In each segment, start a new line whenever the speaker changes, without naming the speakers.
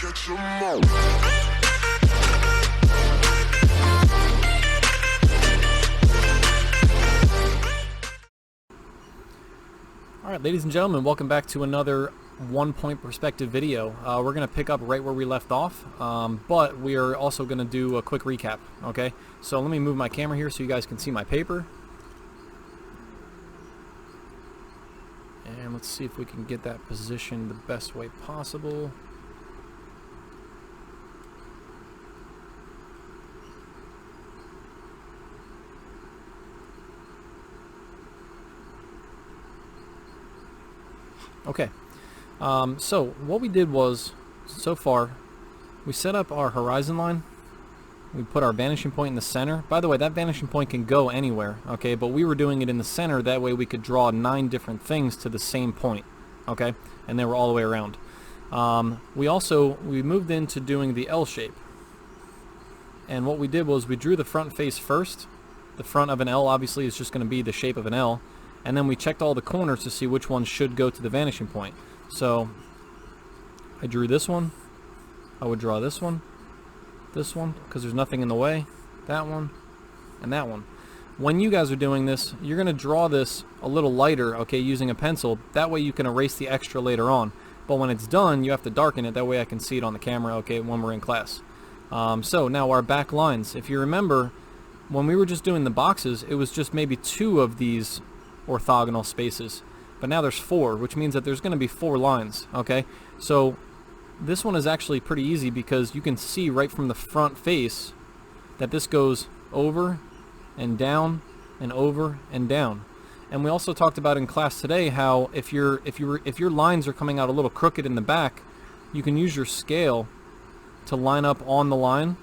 catch 'em all.
Alright, ladies and gentlemen, welcome back to another one-point perspective video. We're going to pick up right where we left off, but we are also going to do a quick recap, okay? So let me move my camera here so you guys can see my paper. And let's see if we can get that positioned the best way possible. Okay, so what we did was, so far, we set up our horizon line. We put our vanishing point in the center. By the way, that vanishing point can go anywhere, okay? But we were doing it in the center. That way we could draw 9 different things to the same point, okay? And they were all the way around. We moved into doing the L shape. And what we did was we drew the front face first. The front of an L obviously is just going to be the shape of an L. And then we checked all the corners to see which one should go to the vanishing point. So I drew this one. I would draw this one, because there's nothing in the way, that one, and that one. When you guys are doing this, you're going to draw this a little lighter, okay, using a pencil. That way you can erase the extra later on. But when it's done, you have to darken it. That way I can see it on the camera, okay, when we're in class. So now our back lines. If you remember, when we were just doing the boxes, it was just maybe 2 of these orthogonal spaces, but now there's 4, which means that there's going to be 4 lines, okay? So this one is actually pretty easy because you can see right from the front face that this goes over and down and over and down. And we also talked about in class today how if your lines are coming out a little crooked in the back, you can use your scale to line up on the line,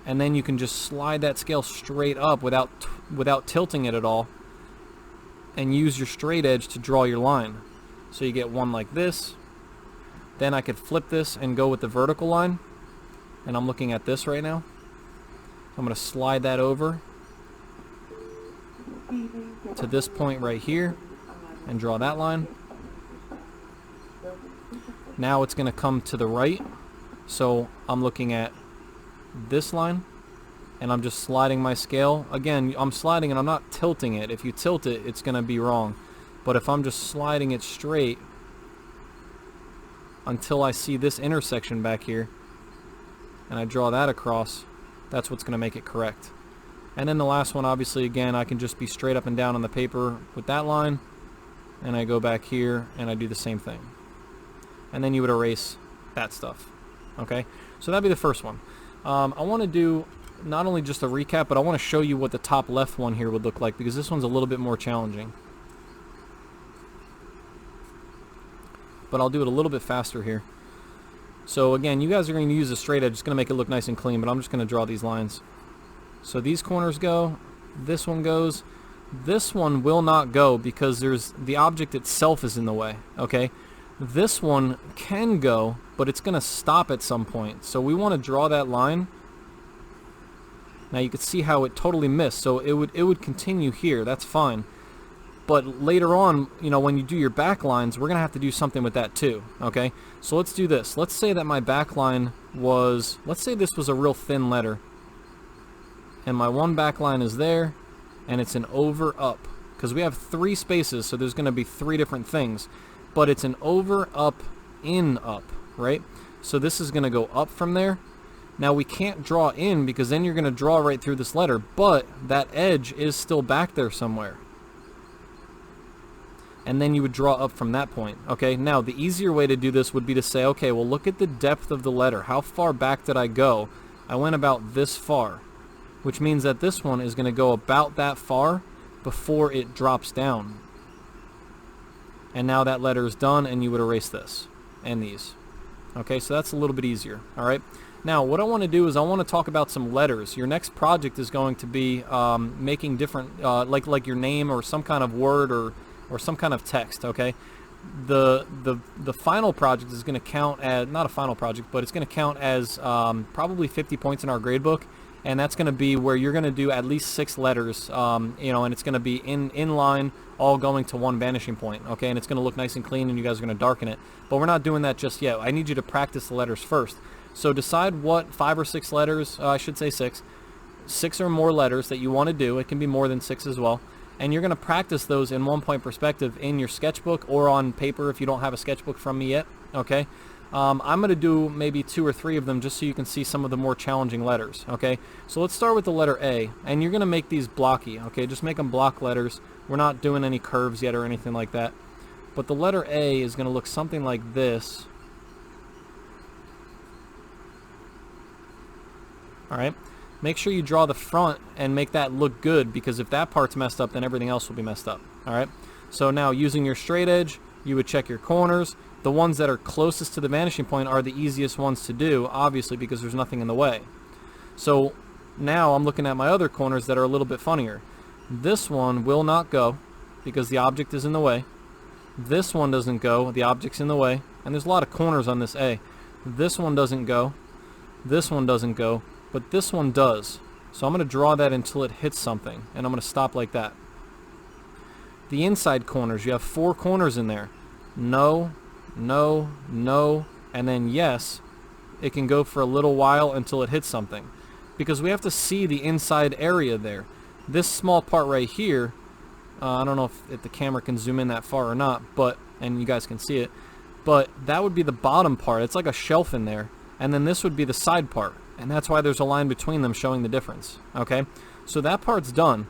and then you can just slide that scale straight up without tilting it at all, and use your straight edge to draw your line. So you get one like this. Then I could flip this and go with the vertical line, and I'm looking at this right now. I'm going to slide that over to this point right here and draw that line. Now it's going to come to the right, so I'm looking at this line, and I'm just sliding my scale. Again, I'm sliding and I'm not tilting it. If you tilt it, it's going to be wrong. But if I'm just sliding it straight until I see this intersection back here, and I draw that across, that's what's going to make it correct. And then the last one, obviously, again, I can just be straight up and down on the paper with that line, and I go back here and I do the same thing. And then you would erase that stuff. Okay? So that'd be the first one. I want to do not only just a recap, but I want to show you what the top left one here would look like, because this one's a little bit more challenging. But I'll do it a little bit faster here. So again, you guys are going to use a straight edge. It's going to make it look nice and clean, but I'm just going to draw these lines. So these corners go, this one goes, this one will not go because the object itself is in the way, okay? This one can go, but it's going to stop at some point. So we want to draw that line. Now you can see how it totally missed, so it would continue here. That's fine. But later on, you know, when you do your back lines, we're going to have to do something with that too, okay? So let's do this. Let's say that my back line was, let's say this was a real thin letter. And my one back line is there, and it's an over, up. Because we have 3 spaces, so there's going to be 3 different things. But it's an over, up, in, up, right? So this is going to go up from there. Now we can't draw in because then you're going to draw right through this letter, but that edge is still back there somewhere. And then you would draw up from that point. Okay, now the easier way to do this would be to say, okay, well look at the depth of the letter. How far back did I go? I went about this far, which means that this one is going to go about that far before it drops down. And now that letter is done, and you would erase this and these. Okay, so that's a little bit easier. All right. Now, what I want to do is I want to talk about some letters. Your next project is going to be making different, like your name or some kind of word or some kind of text. Okay. The final project is going to count as, not a final project, but it's going to count as probably 50 points in our gradebook, and that's going to be where you're going to do at least 6 letters, you know, and it's going to be in line all going to one vanishing point, okay? And it's going to look nice and clean, and you guys are going to darken it. But we're not doing that just yet. I need you to practice the letters first. So decide what 5 or 6 letters, I should say 6 or more letters that you want to do. It can be more than 6 as well. And you're going to practice those in one-point perspective in your sketchbook or on paper if you don't have a sketchbook from me yet, okay? I'm going to do maybe 2 or 3 of them just so you can see some of the more challenging letters, okay? So let's start with the letter A, and you're going to make these blocky, okay? Just make them block letters. We're not doing any curves yet or anything like that. But the letter A is going to look something like this. All right? Make sure you draw the front and make that look good, because if that part's messed up, then everything else will be messed up, all right? So now, using your straight edge, you would check your corners. The ones that are closest to the vanishing point are the easiest ones to do, obviously, because there's nothing in the way. So now I'm looking at my other corners that are a little bit funnier. This one will not go because the object is in the way. This one doesn't go, the object's in the way. And there's a lot of corners on this A. This one doesn't go. This one doesn't go. But this one does. So I'm going to draw that until it hits something, and I'm going to stop like that. The inside corners, you have 4 corners in there. No, no, no, and then yes. It can go for a little while until it hits something, because we have to see the inside area there. This small part right here, I don't know if the camera can zoom in that far or not, but, and you guys can see it, but that would be the bottom part. It's like a shelf in there, and then this would be the side part. And that's why there's a line between them showing the difference, okay? So that part's done.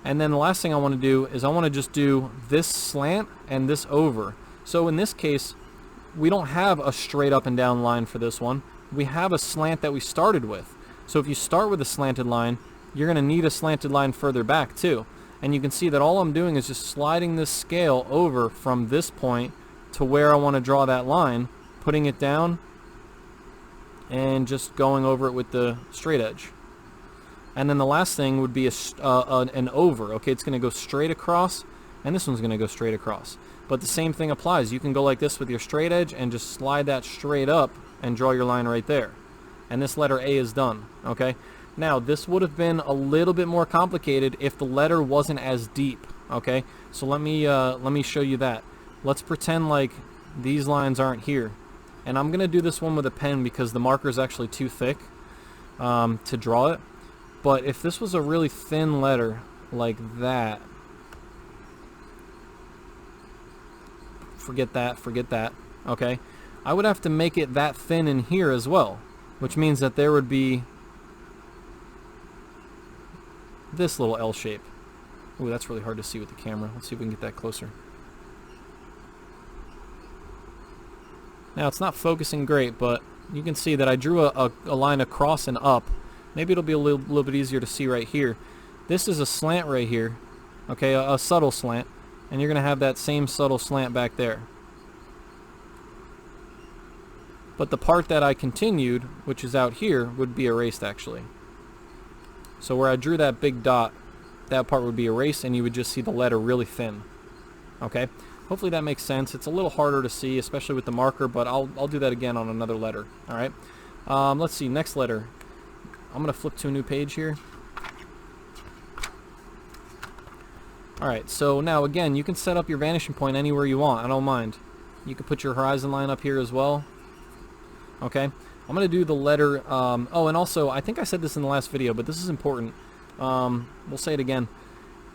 And then the last thing I want to do is I want to just do this slant and this over. So in this case, we don't have a straight up and down line for this one. We have a slant that we started with. So if you start with a slanted line, you're going to need a slanted line further back too. And you can see that all I'm doing is just sliding this scale over from this point to where I want to draw that line, putting it down, and just going over it with the straight edge. And then the last thing would be an over. Okay, it's going to go straight across, and this one's going to go straight across. But the same thing applies. You can go like this with your straight edge and just slide that straight up and draw your line right there. And this letter A is done. Okay. Now this would have been a little bit more complicated if the letter wasn't as deep. Okay. So let me show you that. Let's pretend like these lines aren't here. And I'm going to do this one with a pen because the marker is actually too thick to draw it. But if this was a really thin letter like that, forget that, okay? I would have to make it that thin in here as well, which means that there would be this little L shape. Ooh, that's really hard to see with the camera. Let's see if we can get that closer. Now it's not focusing great, but you can see that I drew a line across and up. Maybe it'll be a little bit easier to see right here. This is a slant right here, okay, a subtle slant, and you're going to have that same subtle slant back there. But the part that I continued, which is out here, would be erased actually. So where I drew that big dot, that part would be erased, and you would just see the letter really thin. Okay? Hopefully that makes sense. It's a little harder to see, especially with the marker, but I'll do that again on another letter. All right. Let's see. Next letter. I'm going to flip to a new page here. All right. So now again, you can set up your vanishing point anywhere you want. I don't mind. You can put your horizon line up here as well. Okay. I'm going to do the letter. Oh, and also, I think I said this in the last video, but this is important. We'll say it again.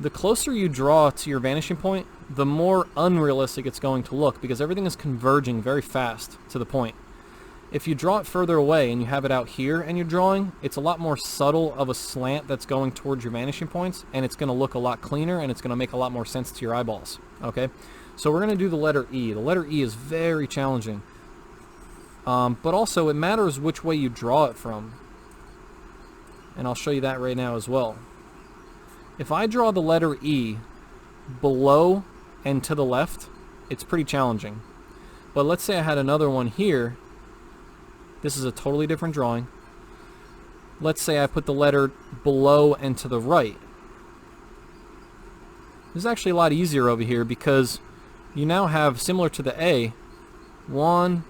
The closer you draw to your vanishing point, the more unrealistic it's going to look, because everything is converging very fast to the point. If you draw it further away and you have it out here and you're drawing, it's a lot more subtle of a slant that's going towards your vanishing points, and it's going to look a lot cleaner, and it's going to make a lot more sense to your eyeballs. Okay, so we're going to do the letter E. The letter E is very challenging, but also it matters which way you draw it from, and I'll show you that right now as well. If I draw the letter E below and to the left, it's pretty challenging. But let's say I had another one here. This is a totally different drawing. Let's say I put the letter below and to the right. This is actually a lot easier over here because you now have, similar to the A, 1,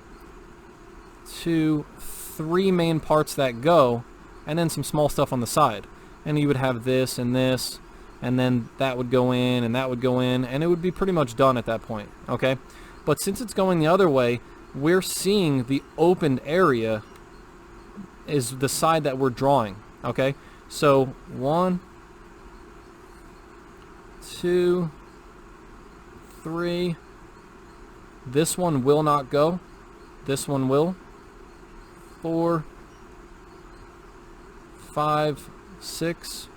2, 3 main parts that go, and then some small stuff on the side. And you would have this and this, and then that would go in, and that would go in, and it would be pretty much done at that point, okay? But since it's going the other way, we're seeing the opened area is the side that we're drawing, okay? So 1, 2, 3. This one will not go. This one will. 4, 5, 6.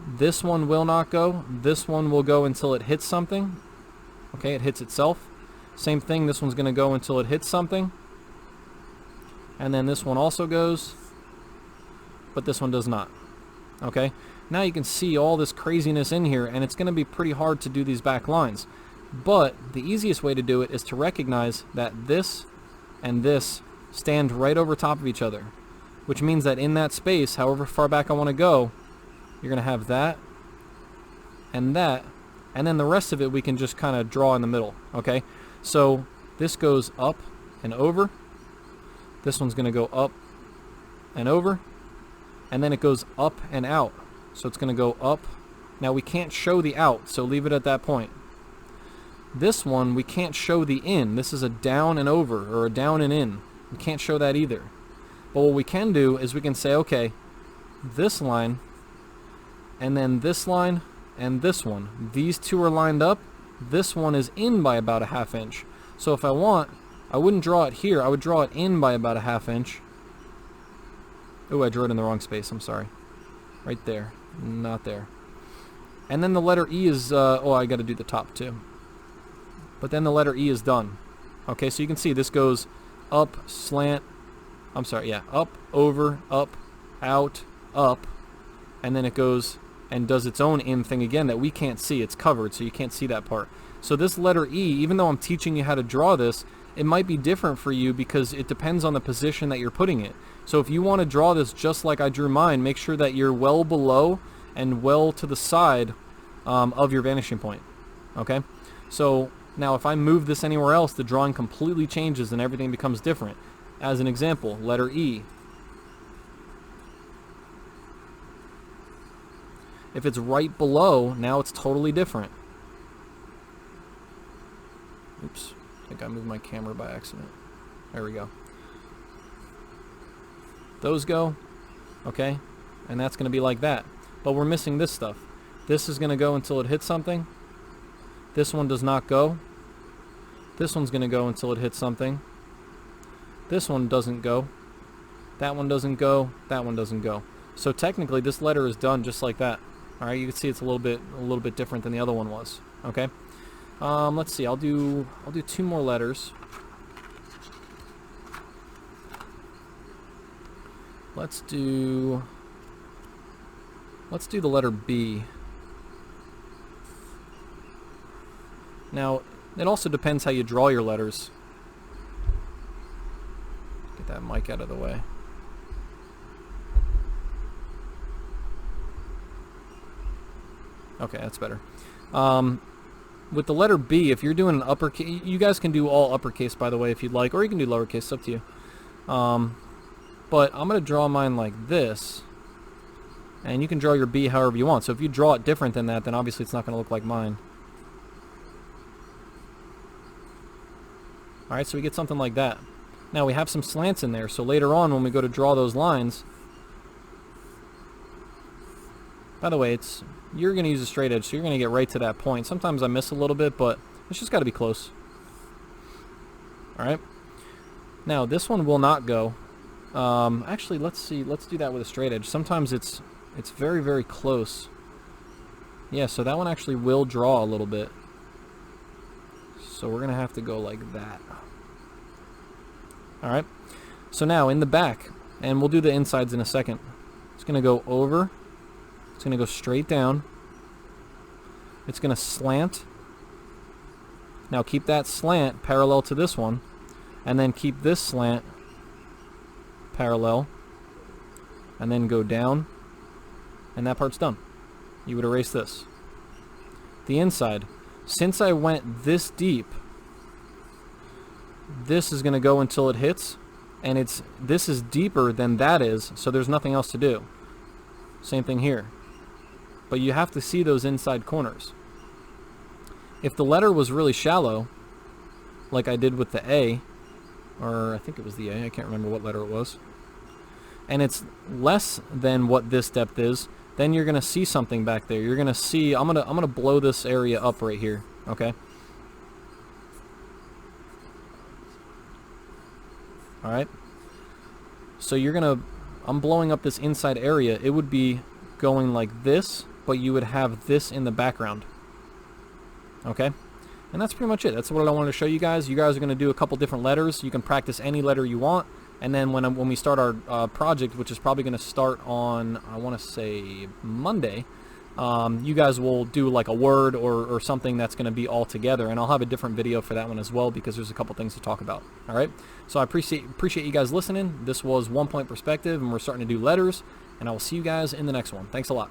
This one will not go. This one will go until it hits something. Okay, it hits itself. Same thing, this one's going to go until it hits something. And then this one also goes, but this one does not. Okay, now you can see all this craziness in here, and it's going to be pretty hard to do these back lines. But the easiest way to do it is to recognize that this and this stand right over top of each other, which means that in that space, however far back I want to go, you're going to have that, and then the rest of it we can just kind of draw in the middle, okay? So this goes up and over, this one's going to go up and over, and then it goes up and out. So it's going to go up. Now we can't show the out, so leave it at that point. This one, we can't show the in. This is a down and over, or a down and in. We can't show that either. But what we can do is we can say, okay, this line, and then this line, and this one. These two are lined up. This one is in by about a ½ inch. So if I want, I wouldn't draw it here. I would draw it in by about a ½ inch. Oh, I drew it in the wrong space. I'm sorry. Right there. Not there. And then the letter E is, oh, I got to do the top too. But then the letter E is done. Okay, so you can see this goes up, slant, I'm sorry, yeah, up, over, up, out, up, and then it goes and does its own in thing again that we can't see. It's covered, so you can't see that part. So this letter E, even though I'm teaching you how to draw this, it might be different for you because it depends on the position that you're putting it. So if you want to draw this just like I drew mine, make sure that you're well below and well to the side of your vanishing point. Okay? So now if I move this anywhere else, the drawing completely changes and everything becomes different. As an example, letter E. If it's right below, now it's totally different. Oops, I think I moved my camera by accident. There we go. Those go, okay, and that's going to be like that. But we're missing this stuff. This is going to go until it hits something. This one does not go. This one's going to go until it hits something. This one doesn't go. That one doesn't go. That one doesn't go. So technically this letter is done just like that. Alright, you can see it's a little bit different than the other one was. Okay? Let's see, I'll do 2 more letters. Let's do the letter B. Now, it also depends how you draw your letters. Get that mic out of the way. Okay, that's better. With the letter B, if you're doing an uppercase, you guys can do all uppercase, by the way, if you'd like, or you can do lowercase, it's up to you. But I'm going to draw mine like this, and you can draw your B however you want. So if you draw it different than that, then obviously it's not going to look like mine. Alright, so we get something like that. Now we have some slants in there, so later on when we go to draw those lines, by the way, you're going to use a straight edge, so you're going to get right to that point. Sometimes I miss a little bit, but it's just got to be close. Alright, now this one will not go. Actually, let's see, let's do that with a straight edge. Sometimes it's very, very close. Yeah, so that one actually will draw a little bit. So we're going to have to go like that. Alright, so now in the back, and we'll do the insides in a second. It's going to go over. It's going to go straight down. It's going to slant. Now keep that slant parallel to this one, and then keep this slant parallel, and then go down, and that part's done. You would erase this. The inside, since I went this deep, this is going to go until it hits, and this is deeper than that is, so there's nothing else to do. Same thing here. but you have to see those inside corners. If the letter was really shallow, like I did with the A, or I think it was the A, I can't remember what letter it was, and it's less than what this depth is, then you're gonna see something back there. You're gonna see, I'm gonna blow this area up right here, okay? Alright? So I'm blowing up this inside area. It would be going like this, but you would have this in the background. Okay? And that's pretty much it. That's what I wanted to show you guys. You guys are going to do a couple different letters. You can practice any letter you want. And then when we start our project, which is probably going to start on, I want to say Monday, you guys will do like a word or something that's going to be all together. And I'll have a different video for that one as well, because there's a couple things to talk about. All right? So I appreciate you guys listening. This was One Point Perspective, and we're starting to do letters. And I will see you guys in the next one. Thanks a lot.